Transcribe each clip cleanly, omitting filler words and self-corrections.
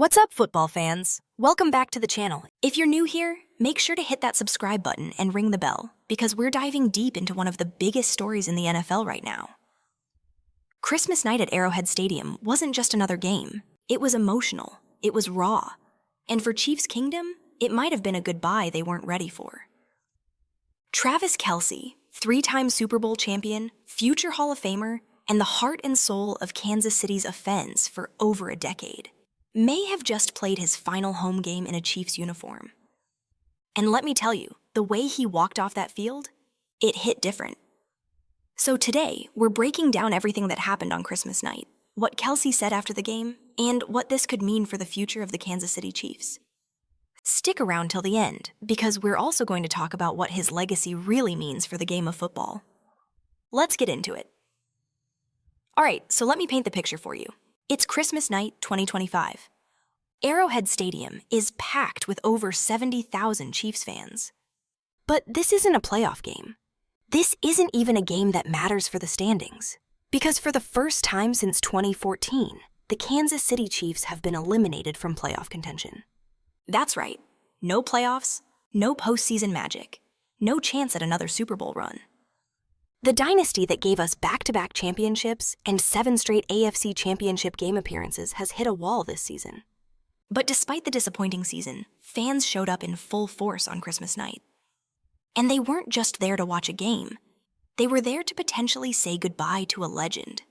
What's up, football fans? Welcome back to the channel. If you're new here, make sure to hit that subscribe button and ring the bell, because we're diving deep into one of the biggest stories in the NFL right now. Christmas night at Arrowhead Stadium wasn't just another game. It was emotional. It was raw. And for Chiefs Kingdom, it might have been a goodbye they weren't ready for. Travis Kelce, three-time Super Bowl champion, future Hall of Famer, and the heart and soul of Kansas City's offense for over a decade, may have just played his final home game in a Chiefs uniform. And let me tell you, the way he walked off that field, it hit different. So today, we're breaking down everything that happened on Christmas night, what Kelce said after the game, and what this could mean for the future of the Kansas City Chiefs. Stick around till the end, because we're also going to talk about what his legacy really means for the game of football. Let's get into it. All right, so let me paint the picture for you. It's Christmas night 2025. Arrowhead Stadium is packed with over 70,000 Chiefs fans. But this isn't a playoff game. This isn't even a game that matters for the standings. Because for the first time since 2014, the Kansas City Chiefs have been eliminated from playoff contention. That's right. No playoffs, no postseason magic, no chance at another Super Bowl run. The dynasty that gave us back-to-back championships and 7 straight AFC Championship game appearances has hit a wall this season. But despite the disappointing season, fans showed up in full force on Christmas night. And they weren't just there to watch a game. They were there to potentially say goodbye to a legend.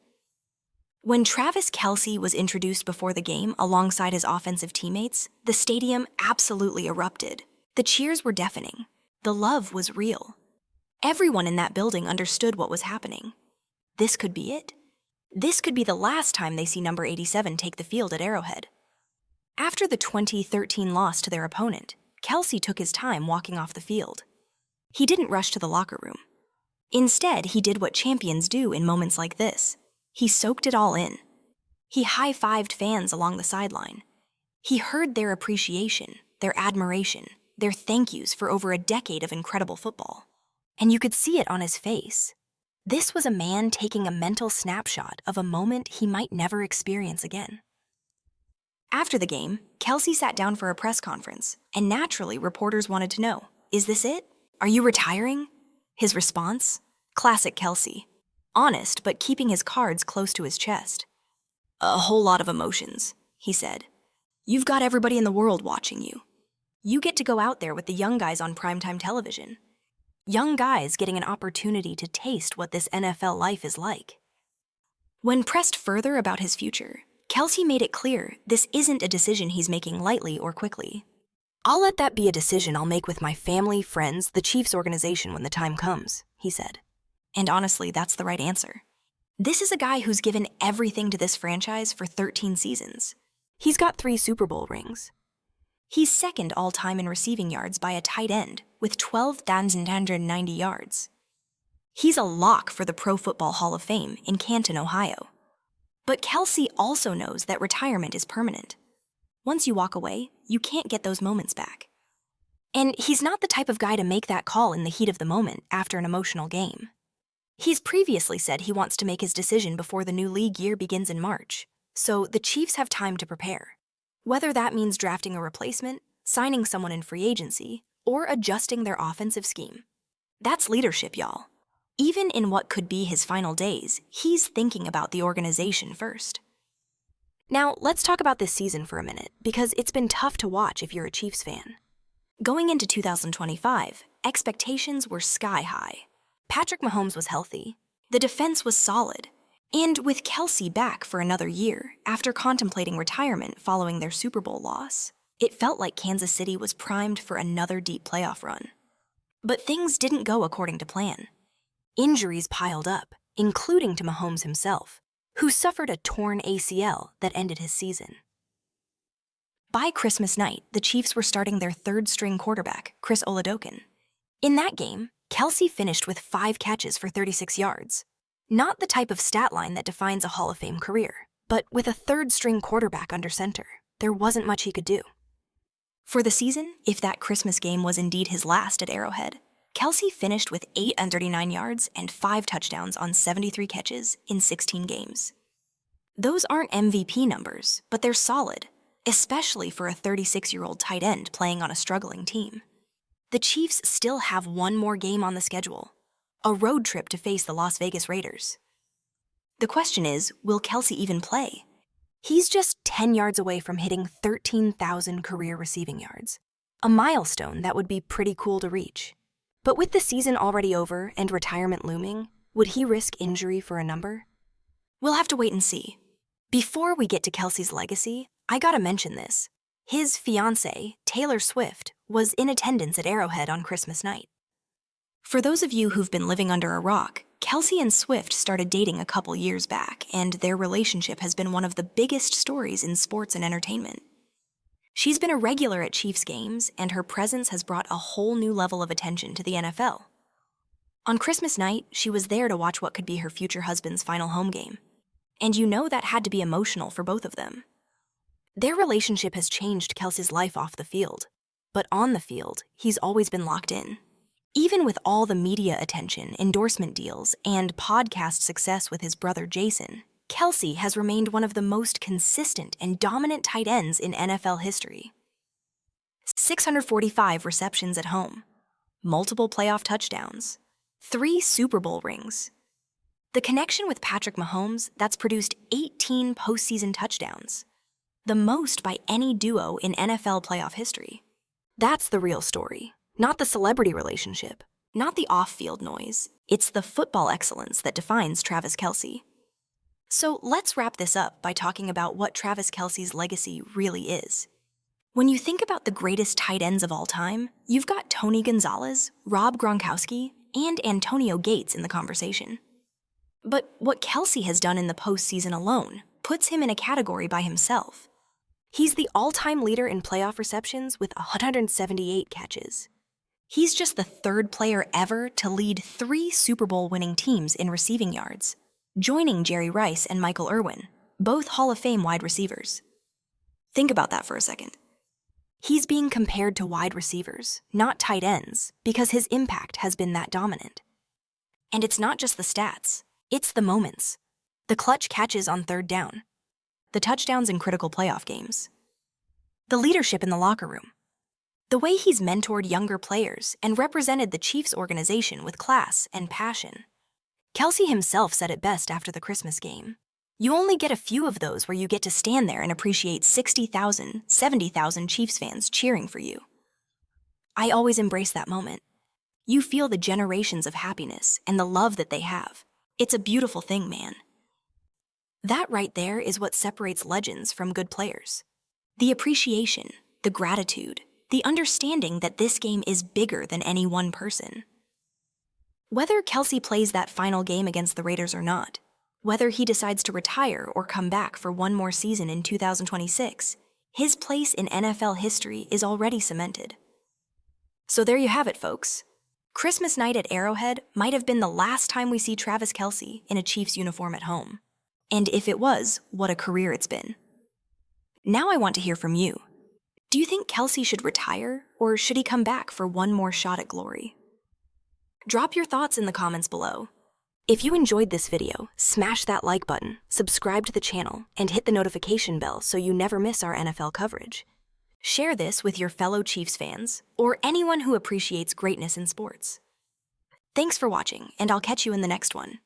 When Travis Kelce was introduced before the game alongside his offensive teammates, the stadium absolutely erupted. The cheers were deafening. The love was real. Everyone in that building understood what was happening. This could be it. This could be the last time they see number 87 take the field at Arrowhead. After the 2013 loss to their opponent, Kelce took his time walking off the field. He didn't rush to the locker room. Instead, he did what champions do in moments like this. He soaked it all in. He high-fived fans along the sideline. He heard their appreciation, their admiration, their thank yous for over a decade of incredible football. And you could see it on his face. This was a man taking a mental snapshot of a moment he might never experience again. After the game, Kelce sat down for a press conference, and naturally reporters wanted to know, is this it? Are you retiring? His response? Classic Kelce. Honest, but keeping his cards close to his chest. A whole lot of emotions, he said. You've got everybody in the world watching you. You get to go out there with the young guys on primetime television. Young guys getting an opportunity to taste what this NFL life is like. When pressed further about his future, Kelce made it clear this isn't a decision he's making lightly or quickly. I'll let that be a decision I'll make with my family, friends, the Chiefs organization when the time comes, he said. And honestly, that's the right answer. This is a guy who's given everything to this franchise for 13 seasons. He's got 3 Super Bowl rings. He's second all-time in receiving yards by a tight end with 12,990 yards. He's a lock for the Pro Football Hall of Fame in Canton, Ohio. But Kelce also knows that retirement is permanent. Once you walk away, you can't get those moments back. And he's not the type of guy to make that call in the heat of the moment after an emotional game. He's previously said he wants to make his decision before the new league year begins in March, so the Chiefs have time to prepare. Whether that means drafting a replacement, signing someone in free agency, or adjusting their offensive scheme. That's leadership, y'all. Even in what could be his final days, he's thinking about the organization first. Now, let's talk about this season for a minute, because it's been tough to watch if you're a Chiefs fan. Going into 2025, expectations were sky high. Patrick Mahomes was healthy. The defense was solid. And with Kelce back for another year, after contemplating retirement following their Super Bowl loss, it felt like Kansas City was primed for another deep playoff run. But things didn't go according to plan. Injuries piled up, including to Mahomes himself, who suffered a torn ACL that ended his season. By Christmas night, the Chiefs were starting their third-string quarterback, Chris Oladokun. In that game, Kelce finished with 5 catches for 36 yards. Not the type of stat line that defines a Hall of Fame career, but with a third-string quarterback under center, there wasn't much he could do. For the season, if that Christmas game was indeed his last at Arrowhead, Kelce finished with 839 yards and 5 touchdowns on 73 catches in 16 games. Those aren't MVP numbers, but they're solid. especially for a 36-year-old tight end playing on a struggling team. The Chiefs still have one more game on the schedule, a road trip to face the Las Vegas Raiders. The question is, will Kelce even play? He's just 10 yards away from hitting 13,000 career receiving yards, a milestone that would be pretty cool to reach. But with the season already over and retirement looming, would he risk injury for a number? We'll have to wait and see. Before we get to Kelce's legacy, I gotta mention this. His fiancée, Taylor Swift, was in attendance at Arrowhead on Christmas night. For those of you who've been living under a rock, Kelce and Swift started dating a couple years back, and their relationship has been one of the biggest stories in sports and entertainment. She's been a regular at Chiefs games, and her presence has brought a whole new level of attention to the NFL. On Christmas night, she was there to watch what could be her future husband's final home game. And you know that had to be emotional for both of them. Their relationship has changed Kelce's life off the field, but on the field, he's always been locked in. Even with all the media attention, endorsement deals, and podcast success with his brother Jason, Kelce has remained one of the most consistent and dominant tight ends in NFL history. 645 receptions at home, multiple playoff touchdowns, 3 Super Bowl rings. The connection with Patrick Mahomes that's produced 18 postseason touchdowns, the most by any duo in NFL playoff history. That's the real story. Not the celebrity relationship, not the off-field noise. It's the football excellence that defines Travis Kelce. So let's wrap this up by talking about what Travis Kelce's legacy really is. When you think about the greatest tight ends of all time, you've got Tony Gonzalez, Rob Gronkowski, and Antonio Gates in the conversation. But what Kelce has done in the postseason alone puts him in a category by himself. He's the all-time leader in playoff receptions with 178 catches. He's just the 3rd player ever to lead 3 Super Bowl winning teams in receiving yards, joining Jerry Rice and Michael Irwin, both Hall of Fame wide receivers. Think about that for a second. He's being compared to wide receivers, not tight ends, because his impact has been that dominant. And it's not just the stats, it's the moments. The clutch catches on 3rd down, the touchdowns in critical playoff games, the leadership in the locker room, the way he's mentored younger players and represented the Chiefs organization with class and passion. Kelce himself said it best after the Christmas game. You only get a few of those where you get to stand there and appreciate 60,000, 70,000 Chiefs fans cheering for you. I always embrace that moment. You feel the generations of happiness and the love that they have. It's a beautiful thing, man. That right there is what separates legends from good players. The appreciation, the gratitude, the understanding that this game is bigger than any one person. Whether Kelce plays that final game against the Raiders or not, whether he decides to retire or come back for one more season in 2026, his place in NFL history is already cemented. So there you have it, folks. Christmas night at Arrowhead might have been the last time we see Travis Kelce in a Chiefs uniform at home. And if it was, what a career it's been. Now I want to hear from you. Do you think Kelce should retire, or should he come back for one more shot at glory? Drop your thoughts in the comments below. If you enjoyed this video, smash that like button, subscribe to the channel, and hit the notification bell so you never miss our NFL coverage. Share this with your fellow Chiefs fans, or anyone who appreciates greatness in sports. Thanks for watching, and I'll catch you in the next one.